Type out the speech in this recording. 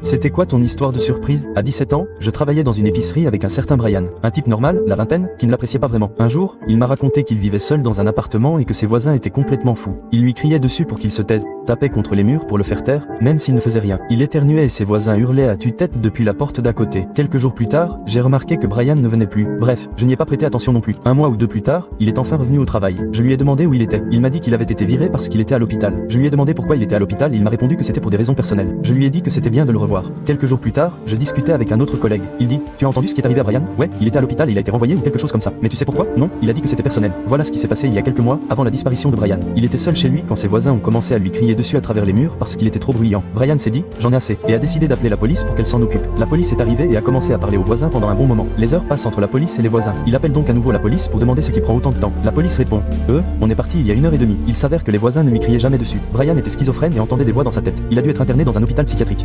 C'était quoi ton histoire de surprise? À 17 ans, je travaillais dans une épicerie avec un certain Brian. Un type normal, la vingtaine, qui ne l'appréciait pas vraiment. Un jour, il m'a raconté qu'il vivait seul dans un appartement et que ses voisins étaient complètement fous. Il lui criait dessus pour qu'il se taise, tapait contre les murs pour le faire taire, même s'il ne faisait rien. Il éternuait et ses voisins hurlaient à tue-tête depuis la porte d'à côté. Quelques jours plus tard, j'ai remarqué que Brian ne venait plus. Bref, je n'y ai pas prêté attention non plus. Un mois ou deux plus tard, il est enfin revenu au travail. Je lui ai demandé où il était. Il m'a dit qu'il avait été viré parce qu'il était à l'hôpital. Je lui ai demandé pourquoi il était à l'hôpital et il m'a répondu que c'était pour des raisons personnelles. Je lui ai dit que c'était bien de le revoir. Quelques jours plus tard, je discutais avec un autre collègue. Il dit: tu as entendu ce qui est arrivé à Brian? Ouais, il était à l'hôpital et il a été renvoyé ou quelque chose comme ça. Mais tu sais pourquoi? Non, il a dit que c'était personnel. Voilà ce qui s'est passé il y a quelques mois, avant la disparition de Brian. Il était seul chez lui quand ses voisins ont commencé à lui crier dessus à travers les murs parce qu'il était trop bruyant. Brian s'est dit: j'en ai assez, et a décidé d'appeler la police pour qu'elle s'en occupe. La police est arrivée et a commencé à parler aux voisins pendant un bon moment. Les heures passent entre la police et les voisins. Il appelle donc à nouveau la police pour demander ce qui prend autant de temps. La police répond: on est parti il y a 1h30. Il s'avère que les voisins ne lui criaient jamais dessus. Brian était schizophrène et entendait des voix dans sa tête. Il a dû être interné dans un hôpital psychiatrique.